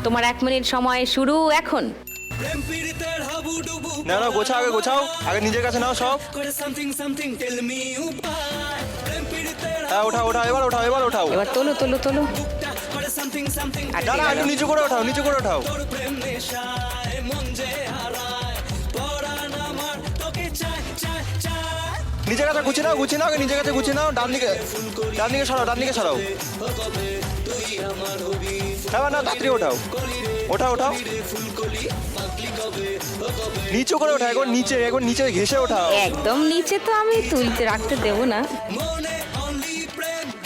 তোমার 1 মিনিট সময় শুরু এখন। না না, গোছাও আগে, গোছাও আগে, নিজের কাছে নাও সব। হ্যাঁ, ওঠাও ওঠাও, এবার ওঠাও, এবার ওঠাও। এবার তোলো তোলো তোলো। না না, একটু নিচু করে ওঠাও, নিচু করে ওঠাও। নিজের কাছে গুছিয়ে নাও, গুছিয়ে নাও আগে, নিজের কাছে গুছিয়ে নাও। ডান দিকে সরাও, ডান দিকে সরাও। হ্যাঁ না, তাড়াতাড়ি ওঠাও, ওঠাও ওঠাও। নিচু করে ওঠা, এখন নিচে, এখন নিচে ঘেসে ওঠাও। একদম নিচে তো আমি তুলতে রাখতে দেবো না।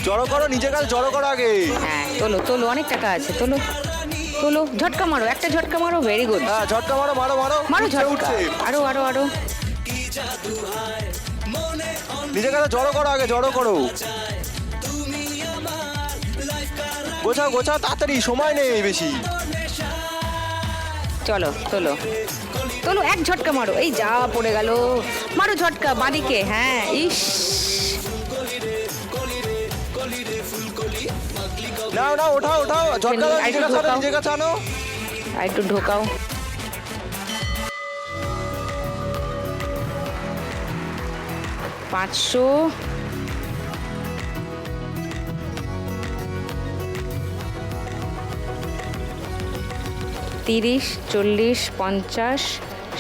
জড়ো করো, নিজের কাছে জড়ো করো আগে। হ্যাঁ তোলো তোলো, অনেক টাকা আছে, তোলো তোলো। ঝটকা মারো, একটা ঝটকা মারো, ভেরি গুড। হ্যাঁ, ঝটকা মারো মারো মারো মারো ঝটকা, উঠছে। আরো আরো আরো। নিজের কাছে জড়ো করো আগে, জড়ো করো। গোছাও গোছাও, তাড়াতাড়ি, সময় নেই বেশি। চলো তোলো তোলো, এক ঝটকা মারো। এই যা পড়ে গেল, মারো ঝটকা বাঁদিকে। হ্যাঁ, ইস, নাও নাও, ওঠাও ওঠাও, ঝটকা দাও, নিজের কাছে আনো, নিজের কাছে আনো। আর একটু ঢোকাও। পাঁচশো, 30, 40, 50,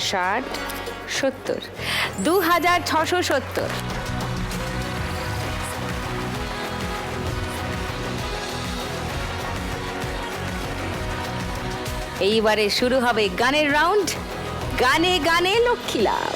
60, 70, 2670। এইবারে শুরু হবে গানের রাউন্ড। গানে গানে লক্ষ্মী লাভ।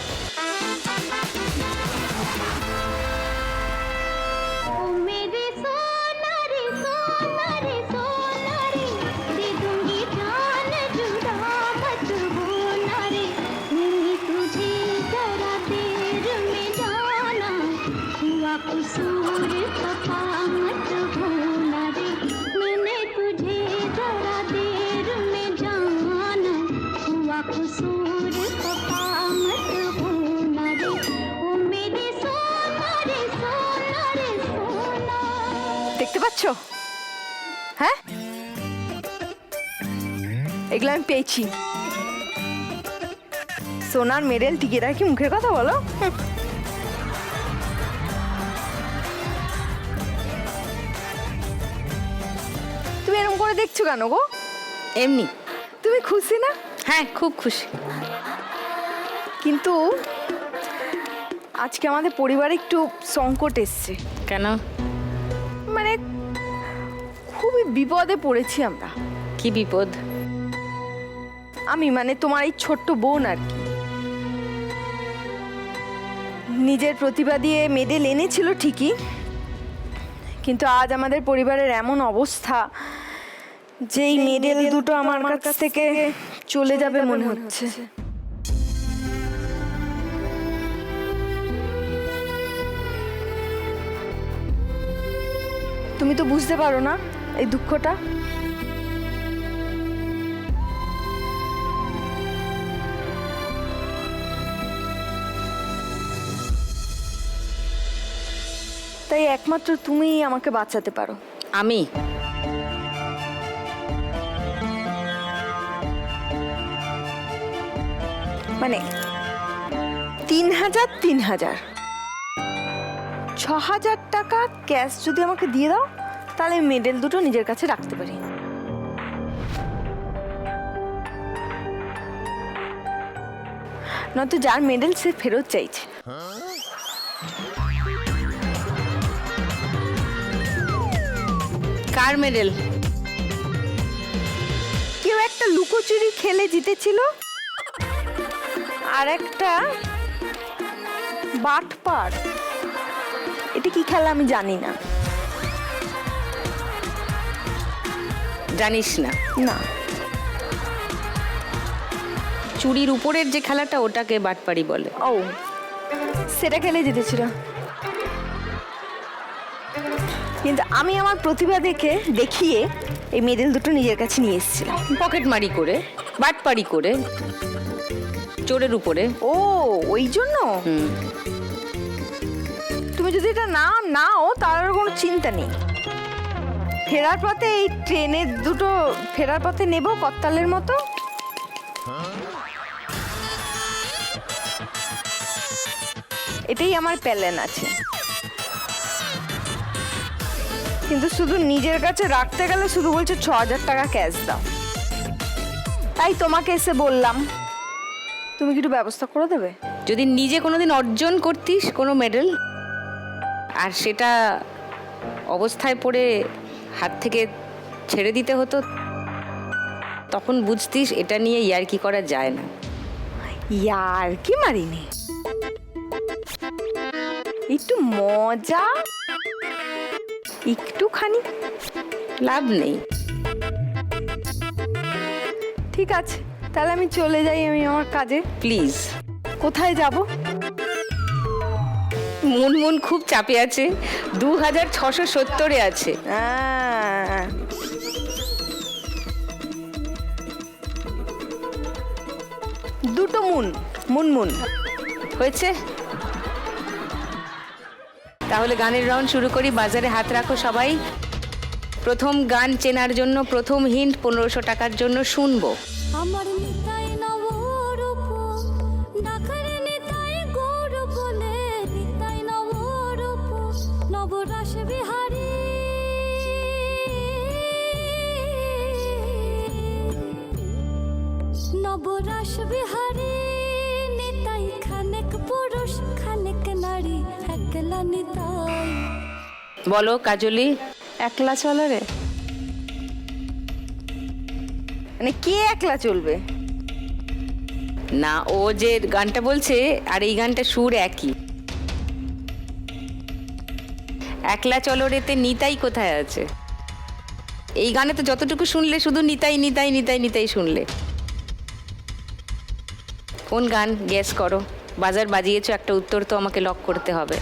मेरे सोना रे सोना रे सोना रे, दे दूंगी जान जुदा मत होना रे। मैंने तुझे जरा देर में जाना, हुआ कसूर खफा मत होना रे। मैंने तुझे जरा देर में जाना, हुआ कसूर खफा मत होना रे। ओ मेरे सोना रे सोना रे सोना। দেখতে পাচ্ছ? হ্যাঁ, এগুলো আমি পেয়েছি। সোনার মেডেল টিকিয়ে রাখি, মুখের কথা বলো। তুমি এরকম করে দেখছো কেন গো? এমনি। তুমি খুশি না? হ্যাঁ, খুব খুশি। কিন্তু আজকে আমাদের পরিবারে একটু সংকট এসছে। কেন? মানে খুবই বিপদে পড়েছি আমরা। কি বিপদ? আমি মানে তোমার এই ছোট্ট বোন আর কি। নিজের প্রতিভা দিয়ে মেডেল এনেছিল ঠিকই, কিন্তু আজ আমাদের পরিবারের এমন অবস্থা যে এই মেডেল দুটো আমার কাছ থেকে চলে যাবে মনে হচ্ছে। তুমি তো বুঝতে পারো না এই দুঃখটা। তাই একমাত্র তুমিই আমাকে বাঁচাতে পারো। আমি? মানে 3000 3000 6000 টাকা ক্যাশ যদি আমাকে দিয়ে দাও, তাহলে মেডেল দুটো নিজের কাছে রাখতে পারি। নয়তো যার মেডেল সে ফেরত চাইছে। কার মেডেল? কেউ একটা লুকোচুরি খেলে জিতেছিল, আর একটা বাটপার। এটা কি খেলা আমি জানি না। জানিস না? না, চুরির উপরের যে খেলাটা, ওটাকে বাটপাড়ি বলে। ও সেটা খেলে জিতেছিল। কিন্তু আমি আমার প্রতিভা দেখিয়ে এই মেডেল দুটো নিজের কাছে নিয়ে এসেছিলাম। পকেট মারি করে, বাটপাড়ি করে, চোরের উপরে। ও ওই জন্য তুমি যদি এটা নাও তার কোনো চিন্তা নেই। ফেরার পথে এই ট্রেনের দুটো ফেরার পথে নেব করতালের মতো। এটাই আমার প্ল্যান আছে, কিন্তু শুধু নিজের কাছে রাখতে গেলে শুধু বলছে 6,000 টাকা ক্যাশ দাও। তাই তোমাকে এসে বললাম, তুমি কি একটু ব্যবস্থা করে দেবে? যদি নিজে কোনোদিন অর্জন করতিস কোনো মেডেল, আর সেটা অবস্থায় পড়ে হাত থেকে ছেড়ে দিতে হতো, তখন বুঝতিস এটা নিয়ে ইয়ার্কি করা যায় না। ইয়ার কি মারিনি, একটু মজা, একটুখানি। লাভ নেই। ঠিক আছে, তাহলে আমি চলে যাই, আমি আমার কাজে। প্লিজ। কোথায় যাব? মুনমুন খুব চাপে আছে, 2670-এ আছে। দুটো মুনমুন হয়েছে? তাহলে গানের রাউন্ড শুরু করি। বাজারে হাত রাখো সবাই। প্রথম গান চেনার জন্য প্রথম হিন্ট 1500 টাকার জন্য শুনবো। আমার নিতাই নবরূপ ডাকার নিতাই গৌর বলে, নিতাই নবরূপ নবরাস বিহারী, নবরাস বিহারী নিতাই খানেক পুরুষ খানেক নারী, একলা নিতাই। বলো কাজলি। একলা চলে রে, মানে কে একলা চলবে? না, ও যে গানটা বলছে আর এই গানটা সুর একই। একলা চলো রেতে নিতাই কোথায় আছে? এই গানে তো যতটুকু শুনলে শুধু নিতাই নিতাই নিতাই নিতাই শুনলে। কোন গান গেস করো। বাজার বাজিয়েছো, একটা উত্তর তো আমাকে লক করতে হবে।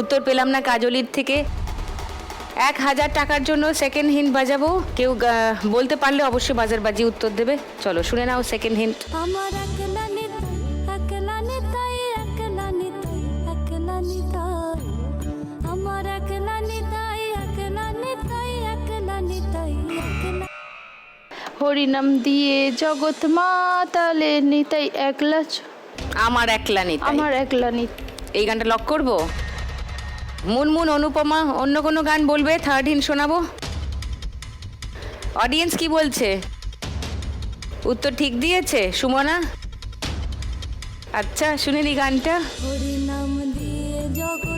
উত্তর পেলাম না কাজলির থেকে। 1000 টাকার জন্য সেকেন্ড হিন্ট বাজাবো। কেউ বলতে পারলে অবশ্যই বাজার বাজিয়ে উত্তর দেবে। চলো শুনে নাও সেকেন্ড হিন্ট। আমার একলা নিতাই, একলা নিতাই, একলা নিতাই, একলা নিতাই। আমার একলা নিতাই, একলা নিতাই, একলা নিতাই, একলা। হরিনাম দিয়ে জগৎ মাতালে নিতাই একলা আমার একলা নিতাই। আমার একলা এই গানটা লক করবো। মুনমুন, অনুপমা অন্য কোনো গান বলবে? থার্ড হিন্ট শোনাবো। অডিয়েন্স কি বলছে? উত্তর ঠিক দিয়েছে সুমনা? আচ্ছা শুনে নি গানটা। হরিনাম দিয়ে জগৎ